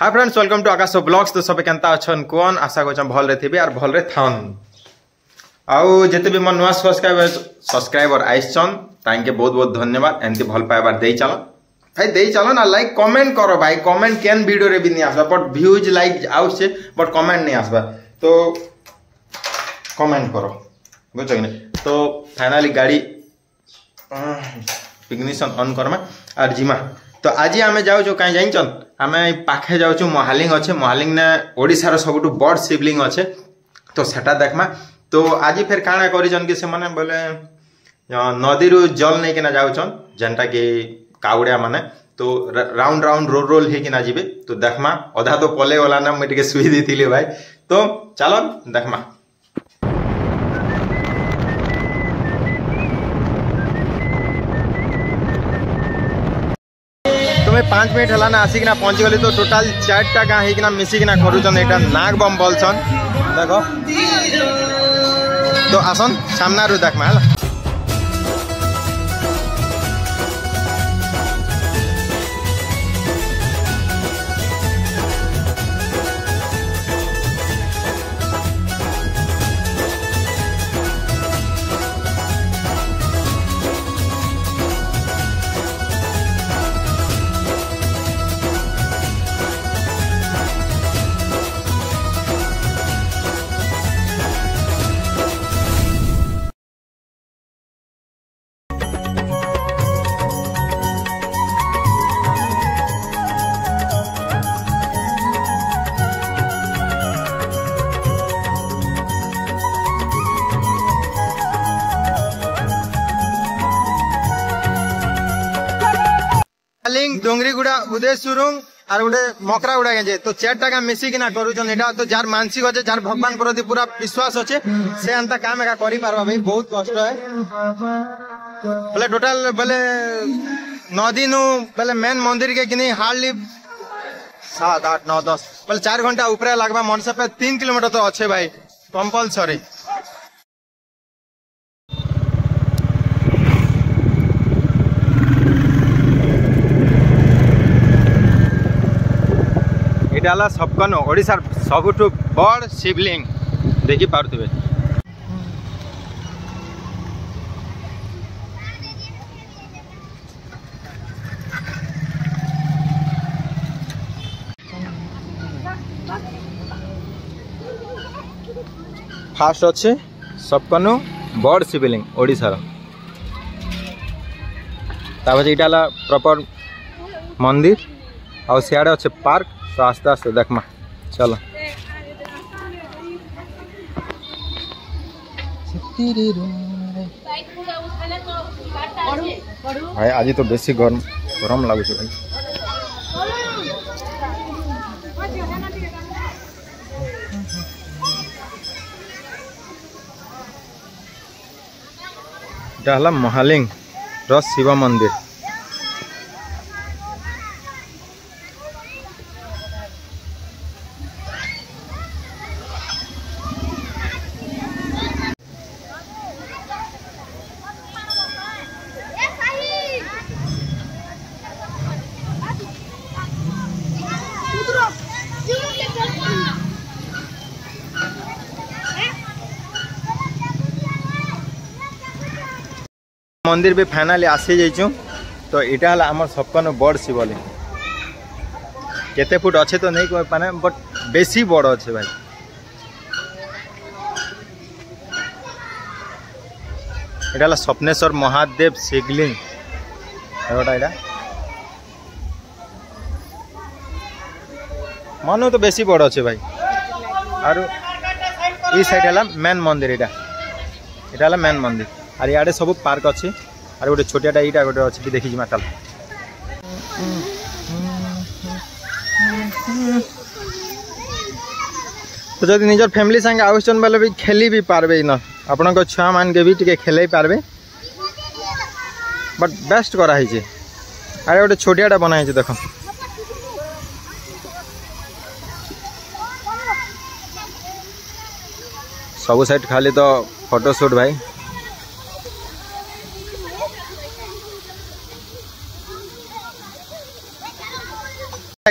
Hi friends, welcome to Aakash blogs. तो सब Kenta अछन कोन आशा करछन भल रे थिबे आर भल रे थान। आउ जेते भी मन नुआ सब्सक्राइबर आइछन तांके बहुत बहुत धन्यवाद। एंती भल पाइबार देई चलो भाई, देई चलो ना। लाइक कमेंट करो भाई। कमेंट केन वीडियो रे भी नहीं आसबा, बट व्यूज लाइक आउट से बट कमेंट नहीं आसबा, तो कमेंट करो बुझ कि नहीं। तो फाइनली गाड़ी इग्निशन ऑन करमा आर जिमा। तो आज आम जाऊँ कहीं जाइन आम पाखे जाऊँ महालिंग अच्छे। महालिंग ने ओडिशार सबुठ बड़ शिवलिंग अच्छे, तो सेटा देखमा। तो आज फिर काଣା करिजन कि से माने बोले नदी रु जल नहीं किना जाउछन, जेनटा कि काउड़िया माने। तो राउंड राउंड रोल रोल हे किना जिबे। तो देखमा अधा तो पले वाला ना मैं टिके सुई देथिले भाई। तो चलो देखमा। तुम्हें 5 मिनट है ना आसिकना पहुंची गली। तो टोटाल 4टा गाँ होना मिसिकिना करुचन एटा नाग बम बोलसन। देखो तो आसन सामना रू देखमा है। डोंगरीगुड़ा उदय सुरुंग और गोटे मकरा गुड़ा गए। तो 4टा गाँ मिसिकिना करुचन एटा। तो जार मानसिक अच्छे, जार भगवान प्रति पूरा विश्वास अच्छे, से अंता काम एका करि पारबा भाई। बहुत कष्ट है बोले टोटल बोले नदी नु बोले मेन मंदिर के किनी हार्डली 7, 8, 9, 10 बोले 4 घंटा ऊपर लगवा। मन से पे 3 किलोमीटर तो अच्छे भाई कंपलसरी। इटाला सबकन ओडिशार सबुठु बड़ शिवलिंग देखि पारुथिबे। फास्ट अच्छे सबकन बड़ शिवलिंग ओडिशार। तापर इटाला प्रॉपर मंदिर और सियाड़े अच्छे पार्क। तो आस्ते आस्ते देखमा चलो। भाई आज तो बेसी गरम लगुच भाई। এটা হল महालिंग शिव मंदिर। मंदिर भी फाइनली आसी जाइछू। तो इटा हला हमर सबकन बड़ शिवलिंग। केते फुट अच्छे तो नहीं कह पाने, बट बेसी बड़ अच्छे भाई। इटा हला स्वप्नेश्वर महादेव शिवलिंग एटा मन तो बेसी बड़ अच्छे भाई। और ई साइड हला मेन मंदिर। इटा हला मेन मंदिर और इे सब पार्क अच्छे। और गोटे छोटियाटा यहाँ गोटे अच्छे देखी जिमा चल। तो जब निजर फैमिली संगे आउसन बेले भी खेली भी पारबे न, आपण छुआ मान के भी टिके खेले पारबे। बट बेस्ट कराई छे। अरे गोटे छोटियाटा बनाई छे देखो। सब साइड खाली तो फोटोशूट भाई।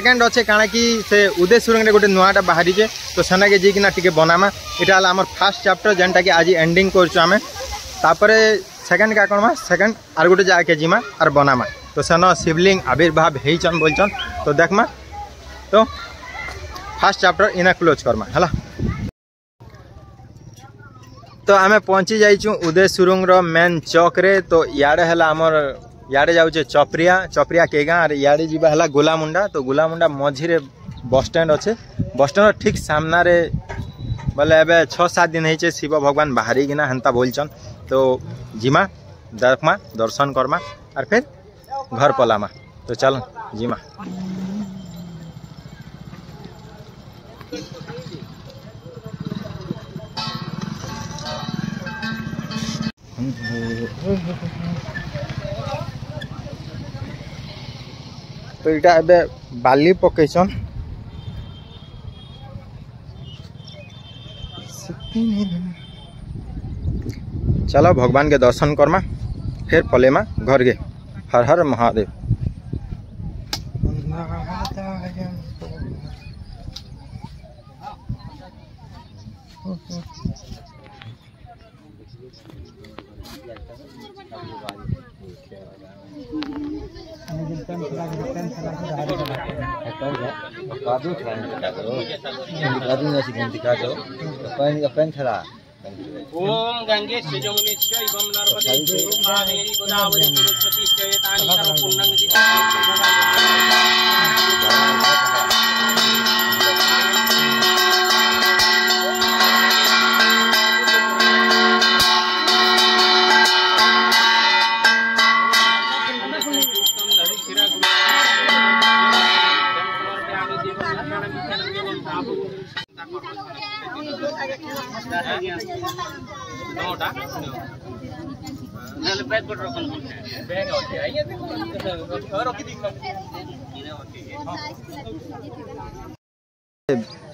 सेकेंड अच्छे काଣା कि से उदय सुरंग रे गोटे नुआटा बाहरी जे तो सेना के जी किना टिके बनामा इटा हला हमर फर्स्ट चैप्टर जेनटा कि आज एंडिंग करछु आमे तापरे सेकेंड का कोनमा सेकेंड आर गोटे जाके जिमा आर बनामा तो सेना शिवलिंग आविर्भाव हेइचन बोलचन तो देखमा तो फर्स्ट चैप्टर इना क्लोज करमा हला। तो आमे पहुंची जाइछु उदय सुरंग रो मेन चौक रे तो याडे हला हमर याडे जाउचे चपरिया के गाँ और याडे जीवा हला गोलामुंडा तो गोलामुंडा मझी रे बस स्टैंड अच्छे बस स्टैंड ठीक सामना रे बोले एबे 6-7 दिन है शिव भगवान बाहरी किना हेन्ता बोलचन तो जिमा देखमा दर्शन करमा और फिर घर पलामा तो चल जिमा। तो इटा एबे बाली पकेसन चलो भगवान के दर्शन करमा फिर पलेमा घर के। हर हर महादेव। ओम गंगे जमुनेश्च एवं नर्मदे कावेरी गोदावरी सरस्वती च एतानि सर्व पुण्यं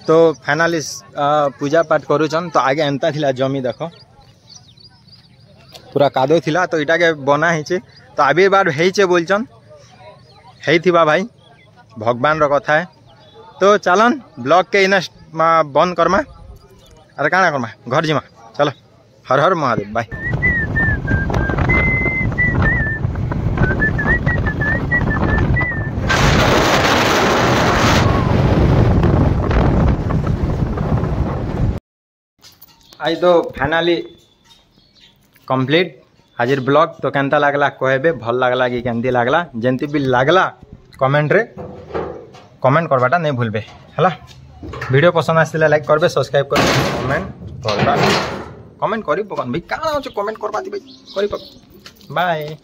तो फाइनाली पूजा पाठ करूचन तो आगे एंता थिला जमी देखो पूरा कादो थिला तो इटा के बना है तो आविर्भाव है बोलचन है थिबा भाई भगवान रो कथा है। तो चलन ब्लॉग के इना बंद करमा अरे काना करमा घर जिमा चलो। हर हर महादेव बाय। आज तो फाइनाली कंप्लीट हाजिर ब्लॉग तो केंता लागला कहबे भल लागला कि केंती लागला जेंती भी लागला कमेंट रे कमेंट करवाटा नहीं भूलबे हला। वीडियो पसंद आसला लाइक करबे सब्सक्राइब करबे कमेंट करबा कमेंट करी पकन भाई काना कमेंट करबा दी भाई करी पक बाय।